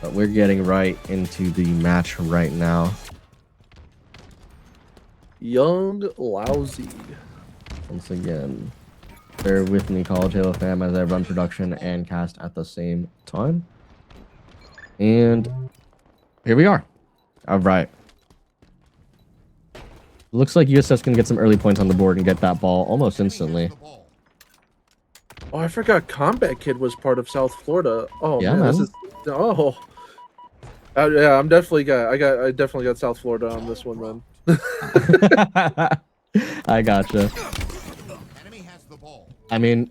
But we're getting right into the match right now. Young Lousy. Once again, bear with me, College Halo fam, as I run production and cast at the same time. And here we are. All right. Looks like USF's going to get some early points on the board and get that ball almost instantly. Oh, I forgot Combat Kid was part of South Florida. Oh Yeah, man, man. this is yeah. I definitely got South Florida on this one, man. I gotcha. I mean,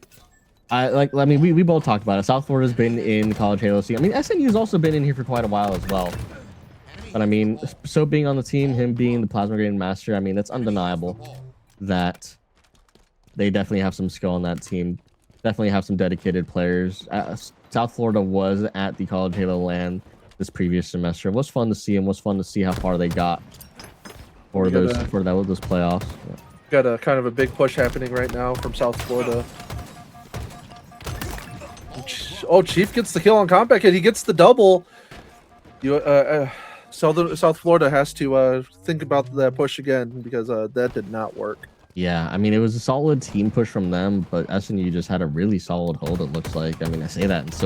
we both talked about it. South Florida's been in College Halo C. I mean, SNU's also been in here for quite a while as well. But I mean, so being on the team, him being the Plasma Gradient Master, I mean, it's undeniable that they definitely have some skill on that team. Definitely have some dedicated players. South Florida was at the College Halo LAN this previous semester. It was fun to see him. Was fun to see how far they got for those playoffs. Yeah. Got a kind of a big push happening right now from South Florida. Oh, Chief gets the kill on Combat Kid. He gets the double. South Florida has to think about that push again because that did not work. Yeah, I mean, it was a solid team push from them, but SNU just had a really solid hold, it looks like. I mean, I say that,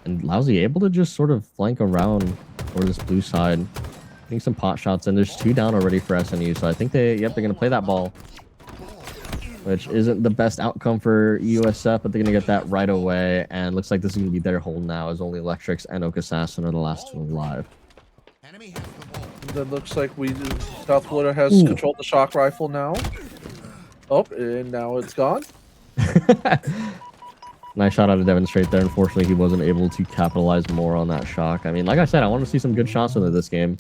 and Lousy able to just sort of flank around over this blue side, getting some pot shots, and there's 2 down already for SNU, so I think they're going to play that ball, which isn't the best outcome for USF, but they're going to get that right away, and looks like this is going to be their hold now, as only Electrics and Oak Assassin are the last 2 alive. That looks like South Florida has controlled the shock rifle now. Oh, and now it's gone. Nice shot out of Devin straight there. Unfortunately, he wasn't able to capitalize more on that shock. I mean, like I said, I want to see some good shots into this game.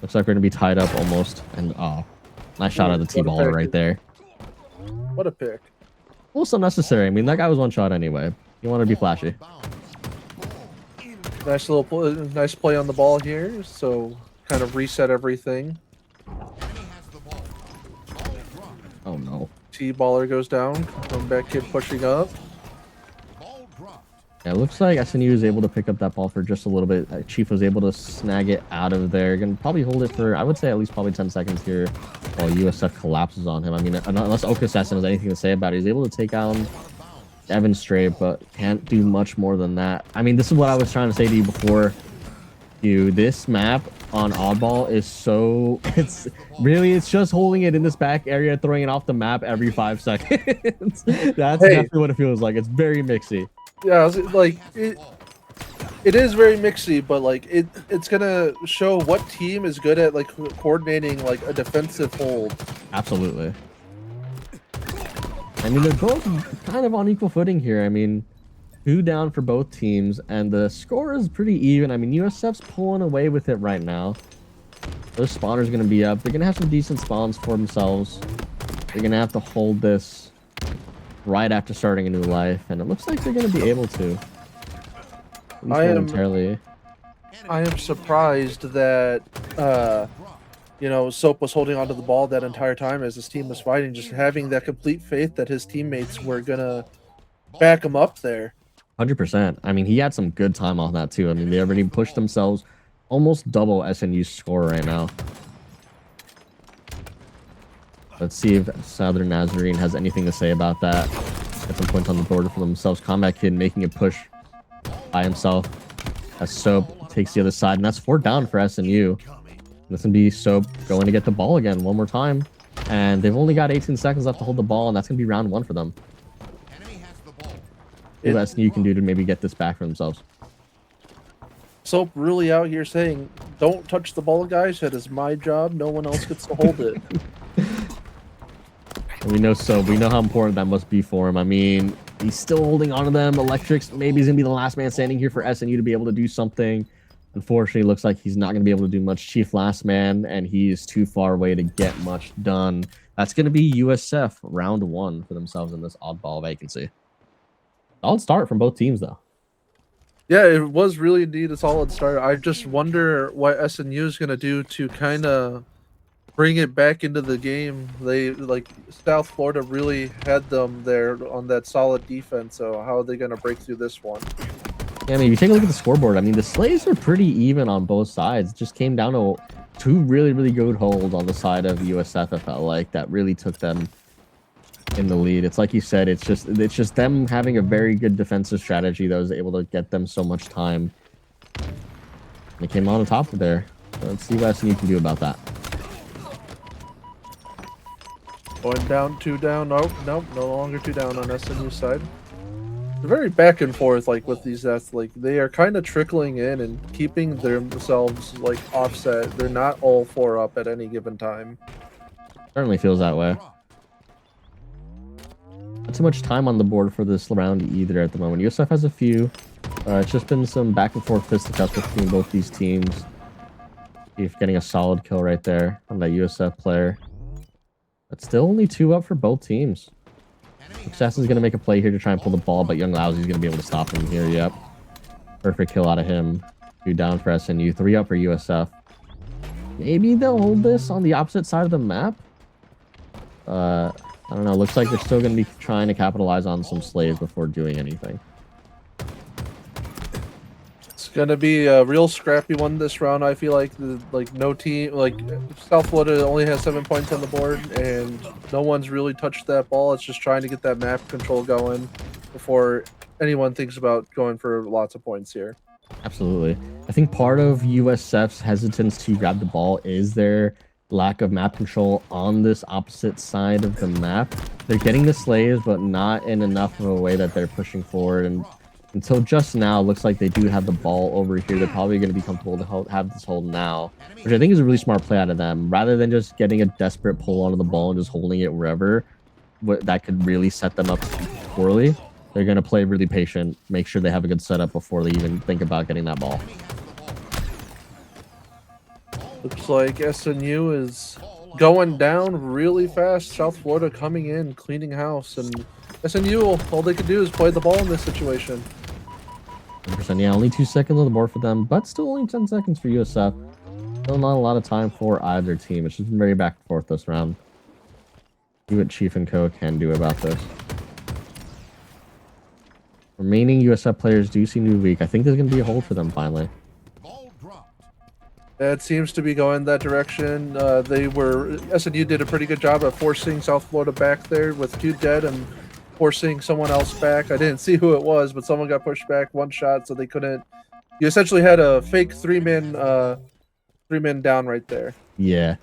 Looks like we're going to be tied up almost. And, nice shot out of the T-baller right there. What a pick. Also necessary. I mean, that guy was one shot anyway. You want to be flashy. Nice play on the ball here. So, kind of reset everything. Oh no. T-baller goes down. Combat Kid pushing up. Yeah, it looks like SNU is able to pick up that ball for just a little bit. Chief was able to snag it out of there. Gonna probably hold it for, I would say, at least probably 10 seconds here while USF collapses on him. I mean, unless Oak Assassin has anything to say about it, he's able to take down Evan straight, but can't do much more than that. I mean, this is what I was trying to say to you before. This map on oddball is so it's just holding it in this back area, throwing it off the map every 5 seconds. That's definitely what it feels like. It's very mixy. Yeah, like it is very mixy, but like it's gonna show what team is good at like coordinating like a defensive hold. Absolutely. I mean, they're both kind of on equal footing here. I mean, 2 down for both teams, and the score is pretty even. I mean, USF's pulling away with it right now. Their spawner's going to be up. They're going to have some decent spawns for themselves. They're going to have to hold this right after starting a new life, and it looks like they're going to be able to. I am surprised that Soap was holding onto the ball that entire time as his team was fighting, just having that complete faith that his teammates were gonna back him up there. 100%. I mean, he had some good time on that too. I mean, they already pushed themselves almost double SNU's score right now. Let's see if Southern Nazarene has anything to say about that. Get some points on the board for themselves. Combat Kid making a push by himself as Soap takes the other side, and that's 4 down for SNU. This can be Soap going to get the ball again one more time, and they've only got 18 seconds left to hold the ball, and that's going to be round 1 for them. What SNU can do to maybe get this back for themselves. Soap really out here saying, "Don't touch the ball, guys. That is my job. No one else gets to hold it." We know Soap. We know how important that must be for him. I mean, he's still holding on to them. Electrics, maybe he's going to be the last man standing here for SNU to be able to do something. Unfortunately, it looks like he's not going to be able to do much. Chief last man, and he is too far away to get much done. That's going to be USF round 1 for themselves in this oddball vacancy. Solid start from both teams, though. Yeah, it was really indeed a solid start. I just wonder what SNU is going to do to kind of bring it back into the game. They South Florida really had them there on that solid defense. So how are they going to break through this one? Yeah, I mean, if you take a look at the scoreboard, I mean, the slays are pretty even on both sides. It just came down to two really, really good holds on the side of USF, I felt like, that really took them in the lead. It's like you said, it's just them having a very good defensive strategy that was able to get them so much time. They came on top of there. So let's see what SNU can do about that. Going down, 2 down. Nope, no longer 2 down on SNU side. They're very back and forth, like with these deaths. Like they are kind of trickling in and keeping themselves like offset. They're not all 4 up at any given time. Certainly feels that way. Not too much time on the board for this round either at the moment. USF has a few. It's just been some back and forth fisticuffs between both these teams. If getting a solid kill right there on that USF player. But still only 2 up for both teams. Assassin's going to make a play here to try and pull the ball, but Young Lousy's going to be able to stop him here. Yep. Perfect kill out of him. 2 down for SNU. 3 up for USF. Maybe they'll hold this on the opposite side of the map. I don't know. Looks like they're still going to be trying to capitalize on some slays before doing anything. It's gonna be a real scrappy one this round. I feel like no team, like South Florida only has 7 points on the board, and no one's really touched that ball. It's just trying to get that map control going before anyone thinks about going for lots of points here. Absolutely. I think part of USF's hesitance to grab the ball is their lack of map control on this opposite side of the map. They're getting the slays, but not in enough of a way that they're pushing forward. And until just now, it looks like they do have the ball over here. They're probably going to be comfortable to have this hold now, which I think is a really smart play out of them. Rather than just getting a desperate pull onto the ball and just holding it wherever, that could really set them up poorly. They're going to play really patient, make sure they have a good setup before they even think about getting that ball. Looks like SNU is going down really fast. South Florida coming in, cleaning house, and SNU, all they could do is play the ball in this situation. 100%, yeah, only 2 seconds on the board for them, but still only 10 seconds for USF. Still not a lot of time for either team. It's just been very back and forth this round. See what Chief and Co can do about this. Remaining USF players do seem to be weak. I think there's going to be a hold for them finally. It seems to be going that direction. SNU did a pretty good job of forcing South Florida back there with 2 dead and forcing someone else back. I didn't see who it was, but someone got pushed back 1 shot, so they couldn't. You essentially had a fake 3-man down right there. Yeah.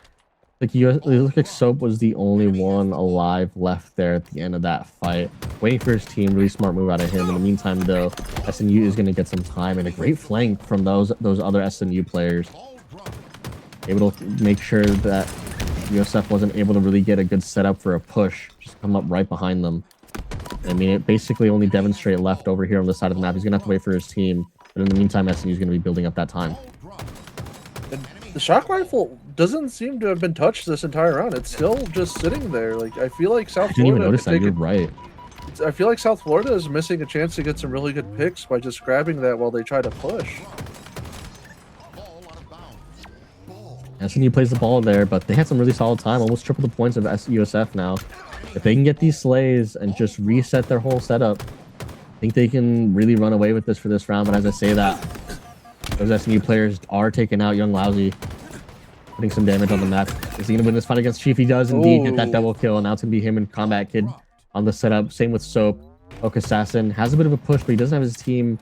Like it looked like Soap was the only one alive left there at the end of that fight. Waiting for his team, really smart move out of him. In the meantime, though, SNU is going to get some time and a great flank from those other SNU players. Able to make sure that USF wasn't able to really get a good setup for a push. Just come up right behind them. I mean, it basically only Demonstrate left over here on this side of the map. He's going to have to wait for his team. But in the meantime, SNU is going to be building up that time. And the shock rifle doesn't seem to have been touched this entire round. It's still just sitting there. Like, I feel like South Florida... I didn't even notice that. You're right. I feel like South Florida is missing a chance to get some really good picks by just grabbing that while they try to push. SNU plays the ball there, but they had some really solid time, almost triple the points of USF now. If they can get these slays and just reset their whole setup, I think they can really run away with this for this round. But as I say that, those SNU players are taking out Young Lousy, putting some damage on the map. Is he going to win this fight against Chief? He does indeed get that double kill, and now it's going to be him and Combat Kid on the setup. Same with Soap. Oak Assassin has a bit of a push, but he doesn't have his team.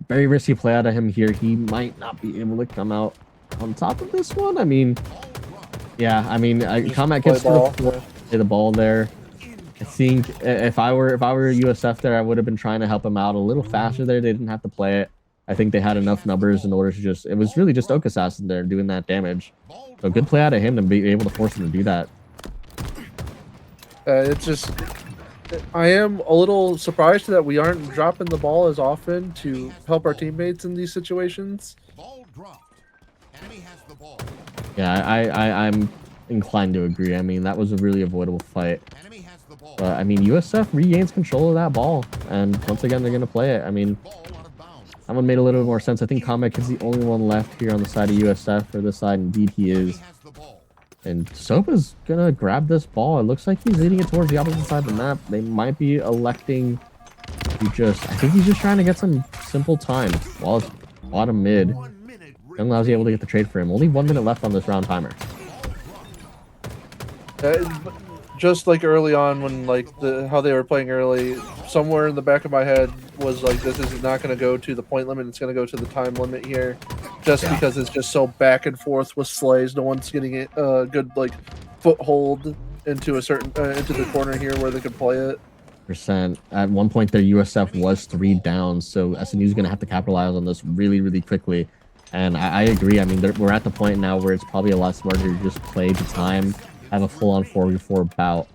Very risky play out of him here. He might not be able to come out on top of this one. I mean, yeah, I mean, Combat Kid's going to play the ball there. I think if I were USF there, I would have been trying to help him out a little faster there. They didn't have to play it. I think they had enough numbers in order to just... It was really just Oak Assassin there doing that damage. So good play out of him to be able to force him to do that. It's just... I am a little surprised that we aren't dropping the ball as often to help our teammates in these situations. Yeah, I'm inclined to agree. I mean, that was a really avoidable fight. But, I mean, USF regains control of that ball. And once again, they're going to play it. I mean... That one made a little bit more sense. I think Combat Kid's the only one left here on the side of USF. For this side, indeed he is. And Soap is going to grab this ball. It looks like he's leading it towards the opposite side of the map. They might be electing to I think he's just trying to get some simple time while it's bottom mid. Young Lousy able to get the trade for him. Only 1 minute left on this round timer. Just like early on when like how they were playing early, somewhere in the back of my head was like, this is not going to go to the point limit. It's going to go to the time limit here, just because it's just so back and forth with slays. No one's getting a good like foothold into a certain into the corner here where they could play it. At one point, their USF was 3 down, so SNU is going to have to capitalize on this really, really quickly. And I agree. I mean, we're at the point now where it's probably a lot smarter to just play the time, have a full-on 4v4 bout,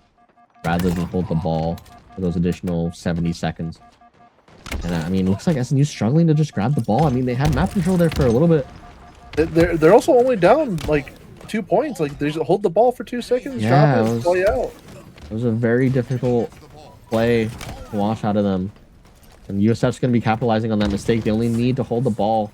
rather than hold the ball for those additional 70 seconds. And I mean, it looks like SNU's struggling to just grab the ball. I mean, they had map control there for a little bit. They're also only down like 2 points. Like, they just hold the ball for 2 seconds, drop it, play out. It was a very difficult play to wash out of them. And USF's going to be capitalizing on that mistake. They only need to hold the ball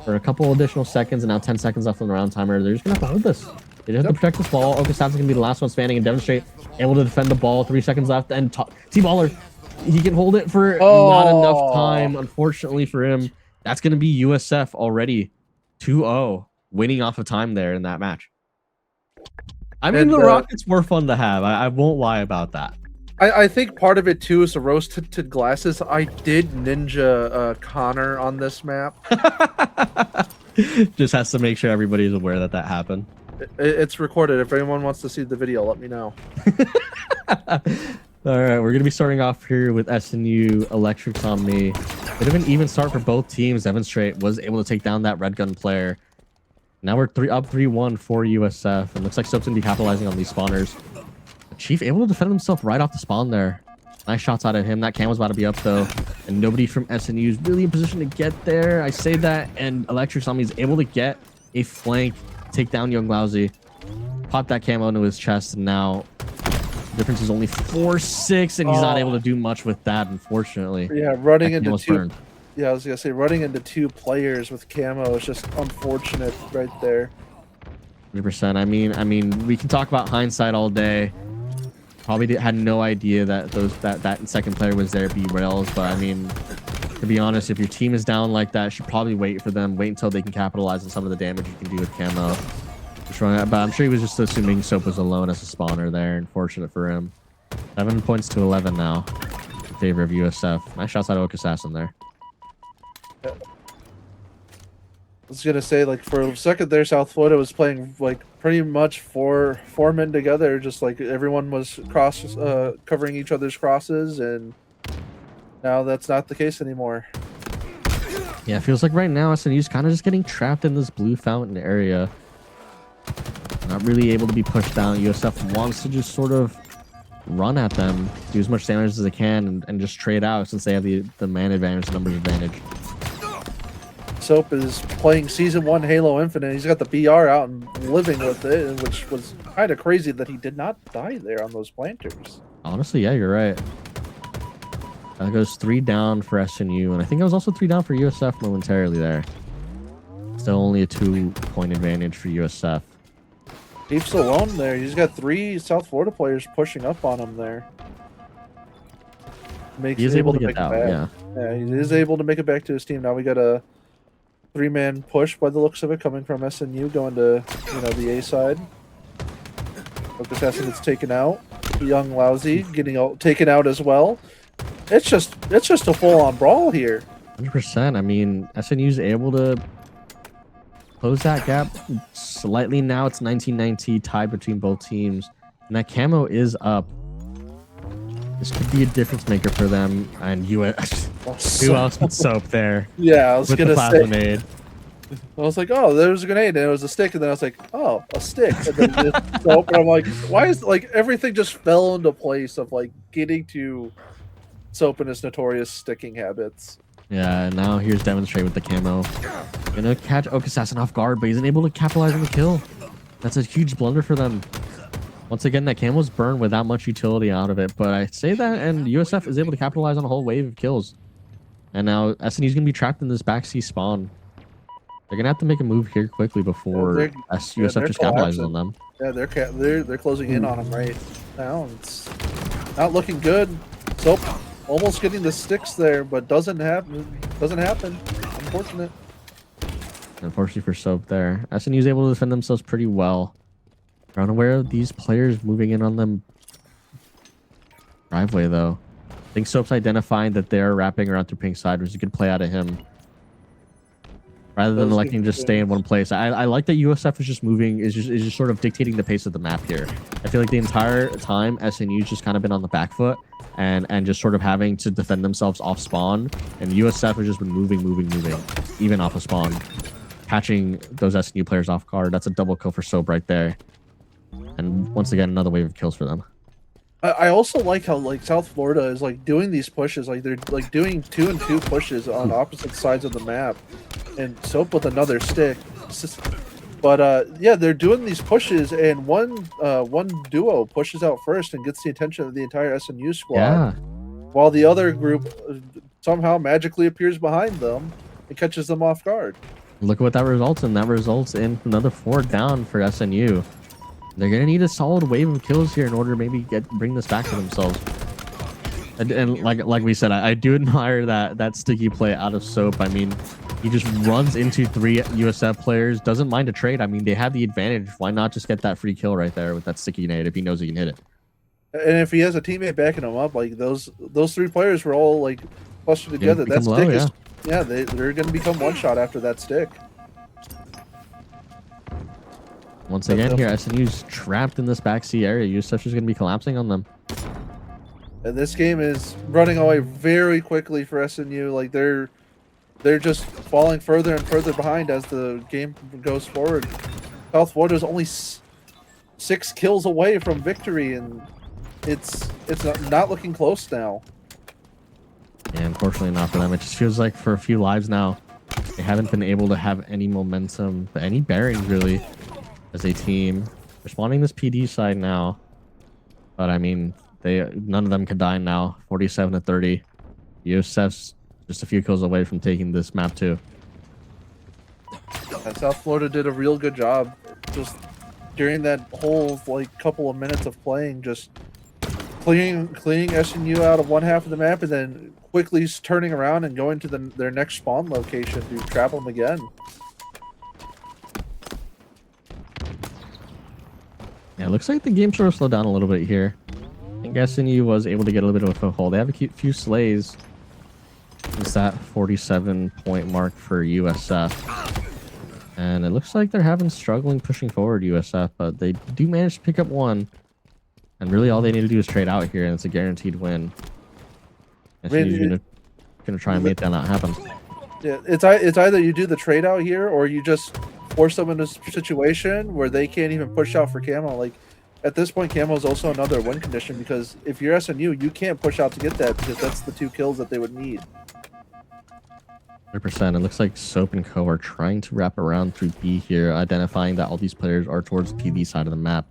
for a couple additional seconds, and now 10 seconds left on the round timer. They're just going to have to hold this. They just have to protect this ball. Osiris is going to be the last one standing and demonstrate, able to defend the ball. 3 seconds left, and T-Baller, he can hold it for not enough time, unfortunately for him. That's going to be USF already 2-0, winning off of time there in that match. I mean, the Rockets were fun to have. I won't lie about that. I think part of it too is the rose-tinted glasses. I did ninja Connor on this map. Just has to make sure everybody's aware that that happened. It's recorded. If anyone wants to see the video, let me know. All right, we're gonna be starting off here with SNU Electrics on me. Bit of an even start for both teams. Demonstrate was able to take down that red gun player. Now we're up 3-1 for USF, and looks like Soap's gonna be capitalizing on these spawners. Chief able to defend himself right off the spawn there. Nice shots out of him. That cam was about to be up though, and nobody from SNU is really in position to get there. I say that, and Electric Zombie is able to get a flank, take down Young Lousy, pop that camo into his chest, and now the difference is only 4-6, and he's not able to do much with that, unfortunately. Yeah, running into two. Burned. Yeah, I was gonna say running into 2 players with camo is just unfortunate right there. 100%. I mean, we can talk about hindsight all day. Probably had no idea that that second player was there, B Rails. But I mean, to be honest, if your team is down like that, you should probably wait for them. Wait until they can capitalize on some of the damage you can do with camo. But I'm sure he was just assuming Soap was alone as a spawner there. Unfortunate for him. 7 points to 11 now in favor of USF. Nice shots out of Osiris there. I was gonna say, like, for a second there, South Florida was playing like pretty much four men together, just like everyone was covering each other's crosses, and now that's not the case anymore. Yeah, it feels like right now SNU's kind of just getting trapped in this blue fountain area, not really able to be pushed down. USF wants to just sort of run at them, do as much damage as they can, and just trade out since they have the man advantage, the numbers advantage. Soap is playing Season 1 Halo Infinite. He's got the BR out and living with it, which was kind of crazy that he did not die there on those planters. Honestly, yeah, you're right. That goes 3 down for SNU, and I think it was also 3 down for USF momentarily there. Still only a 2-point advantage for USF. He's alone there. He's got 3 South Florida players pushing up on him there. He's able to get out, yeah. Yeah, he is able to make it back to his team. Now we got a 3-man push by the looks of it coming from SNU going to, the A side. Osiris gets taken out. Young Lousy getting taken out as well. It's just a full-on brawl here. 100%. I mean, SNU's able to close that gap slightly now. It's 19-19 tied between both teams, and that camo is up. This could be a difference maker for them. And who else but Soap there? Yeah, I was gonna say. Grenade. I was like, oh, there was a grenade, and it was a stick, and then I was like, oh, a stick, and then just Soap, and I'm like, why is everything just fell into place of getting to Soap and his notorious sticking habits. Yeah, and now here's Demonstrate with the camo. Gonna catch Osiris off guard, but he's unable to capitalize on the kill. That's a huge blunder for them. Once again, that camo's burned without much utility out of it, but I say that, and USF is able to capitalize on a whole wave of kills. And now SNU's going to be trapped in this backseat spawn. They're going to have to make a move here quickly before USF just capitalizes on them. Yeah, they're closing in on them right now. It's not looking good. So almost getting the sticks there, but doesn't happen. Doesn't happen. Unfortunate. Unfortunately for Soap there. SNU is able to defend themselves pretty well. They're unaware of these players moving in on them driveway though. I think Soap's identifying that they're wrapping around through pink side, which is a good play out of him. Rather than electing to just stay in one place. I like that USF is just moving, is just sort of dictating the pace of the map here. I feel like the entire time SNU's just kind of been on the back foot and just sort of having to defend themselves off spawn. And USF has just been moving, even off of spawn. Catching those SNU players off guard. That's a double kill for Soap right there. And once again, another wave of kills for them. I also like how like South Florida is like doing these pushes, like they're like doing 2 and 2 pushes on opposite sides of the map, and Soap with another stick. But yeah, they're doing these pushes, and one duo pushes out first and gets the attention of the entire SNU squad, Yeah. while the other group somehow magically appears behind them and catches them off guard. Look at what that results in. That results in another 4 down for SNU. They're gonna need a solid wave of kills here in order to maybe bring this back to themselves. And like we said, I do admire that sticky play out of Soap. I mean, he just runs into 3 USF players, doesn't mind a trade. I mean, they have the advantage. Why not just get that free kill right there with that sticky nade if he knows he can hit it? And if he has a teammate backing him up, like those 3 players were all like clustered together. That stick is, yeah, they're gonna become one shot after that stick. Once again here, SNU's trapped in this backseat area. USF is going to be collapsing on them. And this game is running away very quickly for SNU. Like they're just falling further and further behind as the game goes forward. South Florida is only 6 kills away from victory, and it's not looking close now. Yeah, unfortunately not for them. It just feels like for a few lives now, they haven't been able to have any momentum, any bearings really. As a team, responding this PD side now, but I mean, none of them could die now. 47-30. USF's just a few kills away from taking this map too. And South Florida did a real good job just during that whole like couple of minutes of playing, just cleaning SNU out of one half of the map and then quickly turning around and going to their next spawn location to trap them again. Yeah, it looks like the game sort of slowed down a little bit here. I think SNU was able to get a little bit of a foothold. They have a few slays. It's that 47-point mark for USF. And it looks like they're having struggling pushing forward USF, but they do manage to pick up 1. And really all they need to do is trade out here, and it's a guaranteed win. SNU's gonna try and make that not happen. Yeah, it's either you do the trade out here or you just force them into a situation where they can't even push out for camo. Like at this point, camo is also another win condition, because if you're SNU, you can't push out to get that, because that's the 2 kills that they would need. 100%. It looks like Soap and Co are trying to wrap around through B here, identifying that all these players are towards the PB side of the map.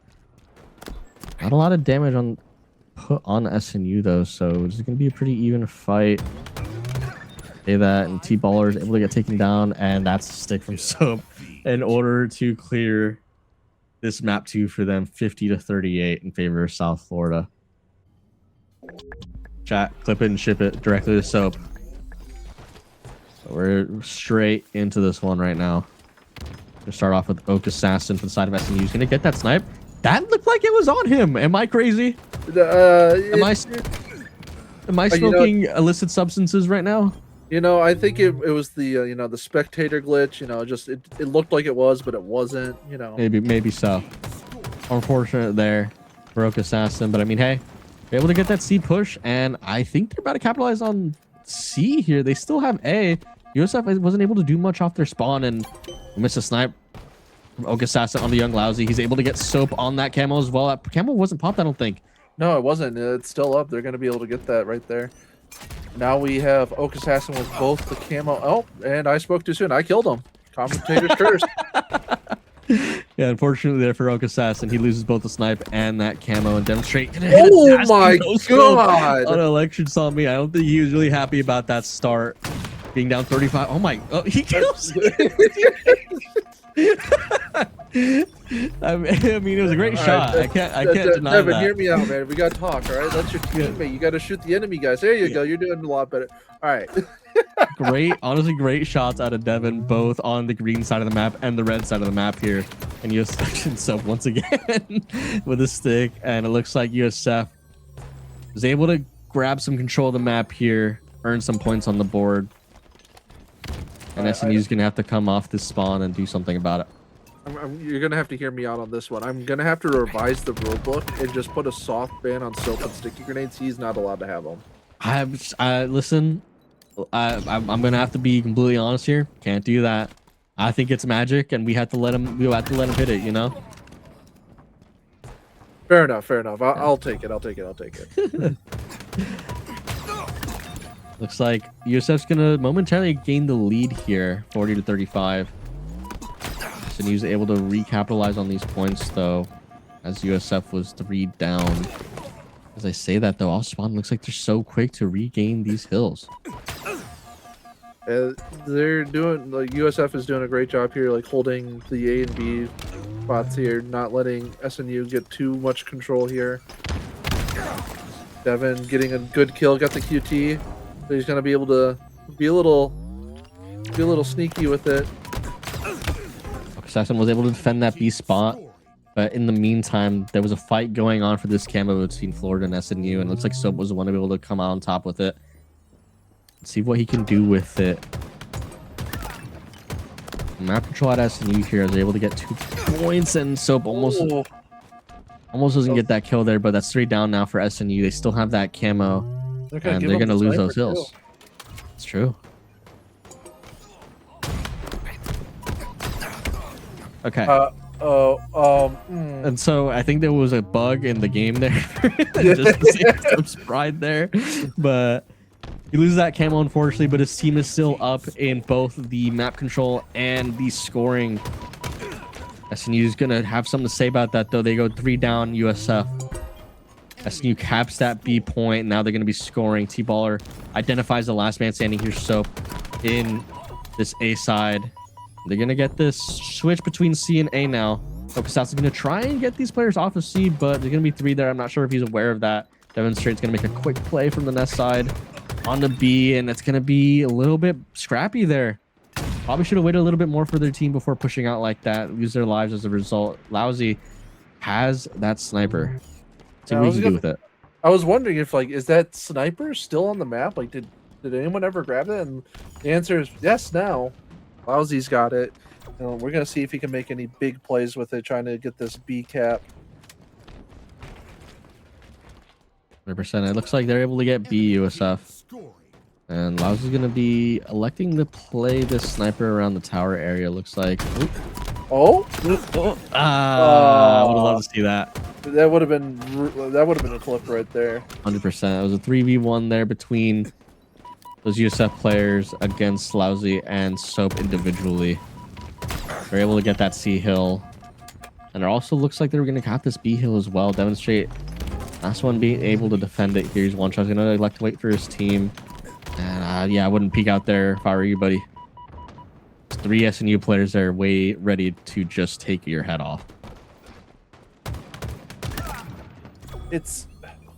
Not a lot of damage put on SNU though, so this is going to be a pretty even fight. Say that, and T-Baller is able to get taken down, and that's a stick from Soap in order to clear this map 2 for them, 50-38 in favor of South Florida. Chat, clip it and ship it directly to Soap. So we're straight into this one right now. Gonna start off with Oak Assassin for the side of SNU. He's gonna get that snipe. That looked like it was on him. Am I crazy? Am I smoking illicit substances right now? You know, I think it was the the spectator glitch. You know, just it looked like it was, but it wasn't. You know, maybe so. Unfortunate there for Oak Assassin, but I mean, hey, they're able to get that C push, and I think they're about to capitalize on C here. They still have A. USF wasn't able to do much off their spawn, and missed a snipe from Oak Assassin on the Young Lousy. He's able to get Soap on that camo as well. That camo wasn't popped, I don't think. No, it wasn't. It's still up. They're going to be able to get that right there. Now we have Oak Assassin with both the camo. Oh, and I spoke too soon. I killed him. Commentator's curse. Yeah, unfortunately there for Oak Assassin, he loses both the snipe and that camo and demonstrate. Oh my god! On election saw me. I don't think he was really happy about that start. Being down 35. Oh my! Oh, he kills. I mean, it was a great shot. Right, I can't deny Devin, that. hear me out, man. We got to talk, all right? That's your teammate. You got to shoot the enemy guys. There you go. You're doing a lot better. All right. Great, honestly, great shots out of Devin, both on the green side of the map and the red side of the map here. And USF sub once again with a stick. And it looks like USF is able to grab some control of the map here, earn some points on the board. And SNU is going to have to come off this spawn and do something about it. You're going to have to hear me out on this one. I'm going to have to revise the rule book and just put a soft ban on soap and sticky grenades. He's not allowed to have them. Listen, I'm going to have to be completely honest here. Can't do that. I think it's magic, and we have to let him hit it, you know? Fair enough. I'll take it. Looks like USF's gonna momentarily gain the lead here, 40 to 35. SNU's able to recapitalize on these points though, as USF was 3 down. As I say that though, all spawn looks like they're so quick to regain these hills. They're doing, like, USF is doing a great job here, like holding the A and B spots here, not letting SNU get too much control here. Devin getting a good kill, got the QT. So he's gonna be able to be a little sneaky with it. Assassin was able to defend that B spot, but in the meantime, there was a fight going on for this camo between Florida and SNU, and it looks like Soap was the one to be able to come out on top with it. Let's see what he can do with it. Map control at SNU here is able to get 2 points, and Soap almost doesn't get that kill there, but that's 3 down now for SNU. They still have that camo. And they're going to lose those hills. It's true. Okay. And so I think there was a bug in the game there. Just to see Soap's pride there. But he loses that camo, unfortunately, but his team is still up in both the map control and the scoring. SNU is going to have something to say about that, though. They go 3 down USF. SNU caps that B point. Now they're going to be scoring. T-Baller identifies the last man standing here, Soap, in this A side. They're going to get this switch between C and A now. Okasasa's going to try and get these players off of C, but there's going to be 3 there. I'm not sure if he's aware of that. Demonstrate's going to make a quick play from the nest side on the B, and it's going to be a little bit scrappy there. Probably should have waited a little bit more for their team before pushing out like that. Lose their lives as a result. Lousy has that sniper. See what we can do with it. I was wondering if, like, is that sniper still on the map? Like, did anyone ever grab it? And the answer is yes. Now, Lousy's got it. We're gonna see if he can make any big plays with it, trying to get this B cap. 100%. It looks like they're able to get B USF, and Lousy's gonna be electing to play this sniper around the tower area. Looks like. Oh! I would have loved to see that. That would have been a clip right there. 100%. It was a 3v1 there between those USF players against Lousy and Soap individually. They're able to get that C hill, and it also looks like they were going to cap this B hill as well. Demonstrate last one being able to defend it. Here's one shot. He's going to elect to wait for his team, and yeah, I wouldn't peek out there if I were you, buddy. 3 SNU players there, way ready to just take your head off. It's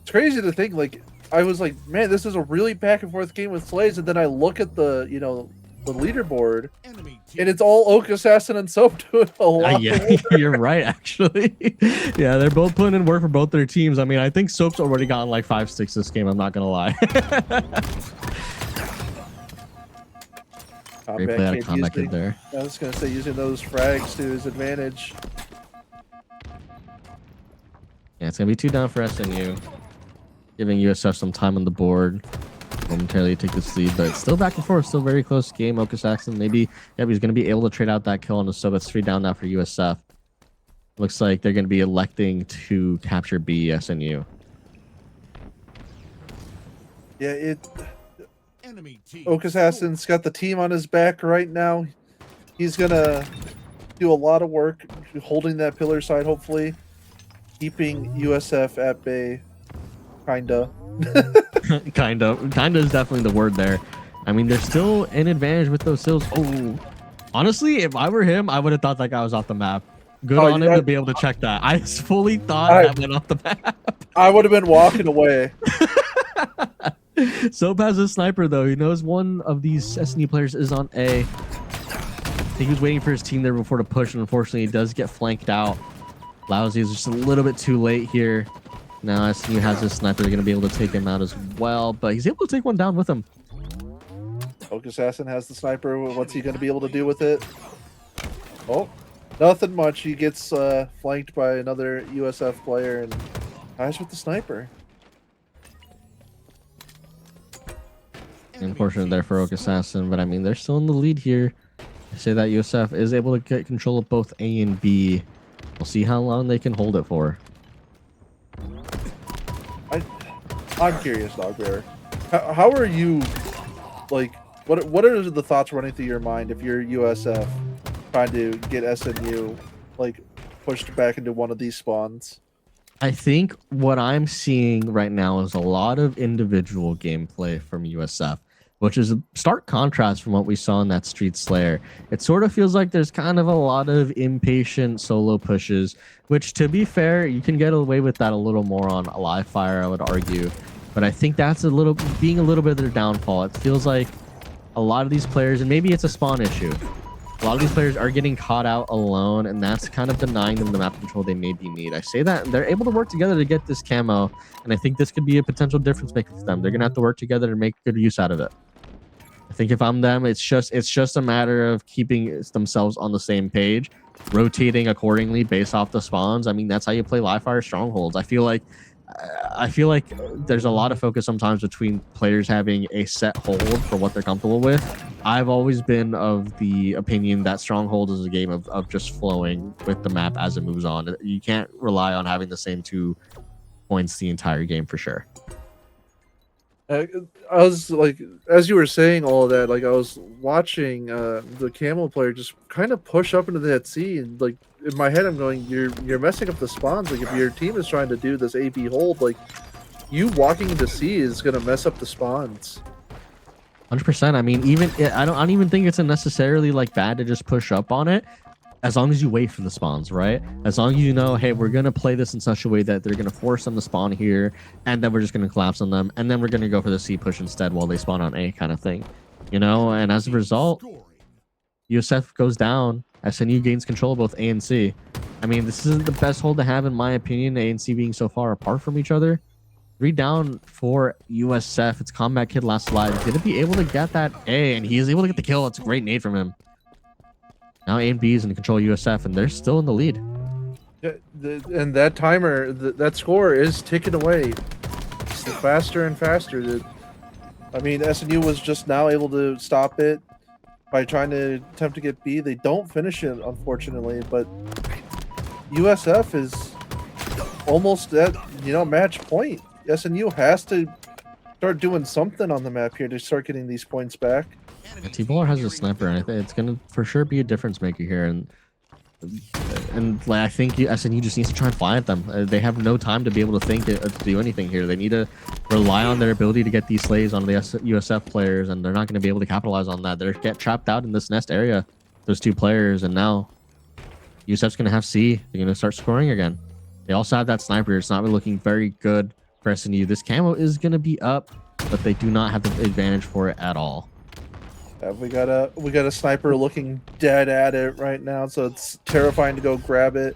crazy to think, like, I was like, man, this is a really back and forth game with plays, and then I look at the, you know, the leaderboard, and it's all Oak Assassin and Soap doing a lot. Yeah, you're right, actually. Yeah, they're both putting in work for both their teams. I mean, I think Soap's already gotten like 5 sticks this game, I'm not gonna lie. Great play out of Combat Kid there. I was gonna say, using those frags to his advantage. Yeah, it's going to be 2 down for SNU. Giving USF some time on the board. Momentarily take this lead, but it's still back and forth. Still very close game. Oka Saxon, maybe, yeah, he's going to be able to trade out that kill on the sub. It's 3 down now for USF. Looks like they're going to be electing to capture B, SNU. Yeah, Oak Assassin's got the team on his back right now. He's going to do a lot of work holding that pillar side, hopefully. Keeping USF at bay, kinda. Kinda is definitely the word there. I mean, they're still in advantage with those hills. Oh, honestly, if I were him, I would have thought that guy was off the map. Good on him to be able to check that. I fully thought that went off the map. I would have been walking away. Soap has a sniper though. He knows one of these SNU players is on A. I think he was waiting for his team there before to push, and unfortunately he does get flanked out. Lousy is just a little bit too late here. Now SNU has his sniper. They're going to be able to take him out as well, but he's able to take one down with him. Oak Assassin has the sniper. What's he going to be able to do with it? Oh, nothing much. He gets flanked by another USF player and dies with the sniper. Unfortunate there for Oak Assassin, but I mean, they're still in the lead here. I say that USF is able to get control of both A and B. We'll see how long they can hold it for. I'm curious, Dogbearr. How are you, like, what are the thoughts running through your mind if you're USF trying to get SNU, like, pushed back into one of these spawns? I think what I'm seeing right now is a lot of individual gameplay from USF, which is a stark contrast from what we saw in that Street Slayer. It sort of feels like there's kind of a lot of impatient solo pushes, which, to be fair, you can get away with that a little more on a live fire, I would argue. But I think that's being a little bit of their downfall. It feels like a lot of these players, and maybe it's a spawn issue, a lot of these players are getting caught out alone, and that's kind of denying them the map control they maybe need. I say that, and they're able to work together to get this camo, and I think this could be a potential difference maker for them. They're going to have to work together to make good use out of it. I think if I'm them, it's just a matter of keeping themselves on the same page, rotating accordingly based off the spawns. I mean, that's how you play live fire strongholds. I feel like there's a lot of focus sometimes between players having a set hold for what they're comfortable with. I've always been of the opinion that stronghold is a game of just flowing with the map as it moves on. You can't rely on having the same 2 points the entire game for sure. I was like, as you were saying all of that, like I was watching the camo player just kind of push up into that C, and like in my head I'm going, you're messing up the spawns. Like if your team is trying to do this AB hold, like you walking into C is gonna mess up the spawns. 100%. I mean, I don't even think it's necessarily like bad to just push up on it, as long as you wait for the spawns, right? As long as you know, hey, we're going to play this in such a way that they're going to force them to spawn here, and then we're just going to collapse on them, and then we're going to go for the C push instead while they spawn on A kind of thing. You know, and as a result, USF goes down, SNU gains control of both A and C. I mean, this isn't the best hold to have, in my opinion, A and C being so far apart from each other. 3 down for USF. It's Combat Kid last slide. He's going to be able to get that A, and he is able to get the kill. It's a great nade from him. Now A and B is in control of USF, and they're still in the lead. Yeah, and that timer, that score is ticking away. It's faster and faster. I mean, SNU was just now able to stop it by trying to attempt to get B. They don't finish it, unfortunately, but USF is almost at, match point. SNU has to start doing something on the map here to start getting these points back. Yeah, T-Baller has a sniper, and I think it's gonna for sure be a difference maker here. And like, I think SNU just needs to try and fly at them. They have no time to be able to think to do anything here. They need to rely on their ability to get these slays on the USF players, and they're not going to be able to capitalize on that. They're get trapped out in this nest area, those 2 players, and now USF's going to have C. They're going to start scoring again. They also have that sniper. It's not really looking very good for SNU. This camo is going to be up, but they do not have the advantage for it at all. We got a sniper looking dead at it right now, so it's terrifying to go grab it.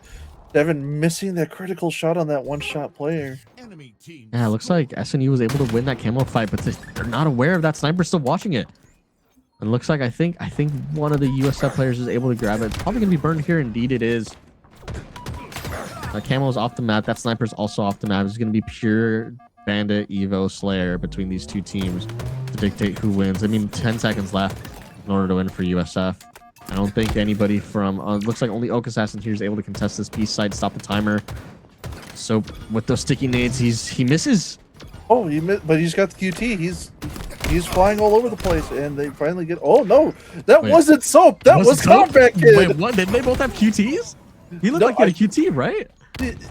Devin missing that critical shot on that one-shot player. Yeah, it looks like SNU was able to win that camo fight, but they're not aware of that sniper still watching it. And it looks like I think one of the USF players is able to grab it. It's probably gonna be burned here. Indeed, it is. Camo is off the map. That sniper's also off the map. It's gonna be pure Bandit, Evo, Slayer between these 2 teams to dictate who wins. I mean, 10 seconds left in order to win for USF. I don't think anybody from looks like only Oak Assassin here is able to contest this B side, stop the timer. So with those sticky nades, he misses. Oh, he missed, but he's got the QT. He's flying all over the place, and they finally get. Oh no, that wasn't Soap. That was Combat Kid. Wait, what? Did they both have QTs? He looked like he had a QT, right?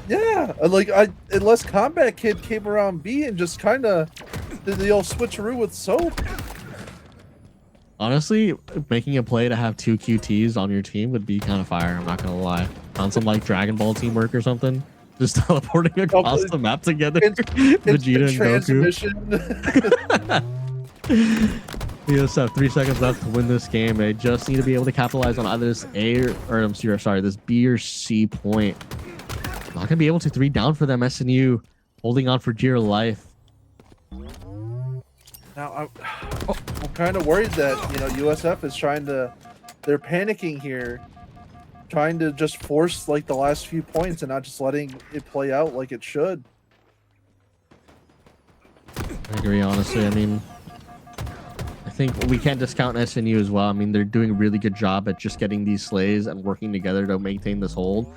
Yeah, unless Combat Kid came around B and just kind of did the old switcheroo with Soap. Honestly, making a play to have 2 QTs on your team would be kind of fire. I'm not gonna lie. On some like Dragon Ball teamwork or something, just teleporting across the map together. Vegeta and Goku. transmission. USF 3 seconds left to win this game. They just need to be able to capitalize on either this A or I'm sorry, this B or C point. Not gonna be able to. 3 down for them. SNU holding on for dear life. Now I'm kind of worried that USF is they're panicking here, trying to just force like the last few points and not just letting it play out like it should. I agree, honestly. I mean, I think we can't discount SNU as well. I mean, they're doing a really good job at just getting these slays and working together to maintain this hold.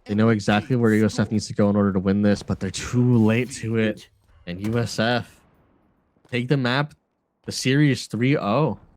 They know exactly where USF needs to go in order to win this, but they're too late to it. And USF take the map, the series 3-0.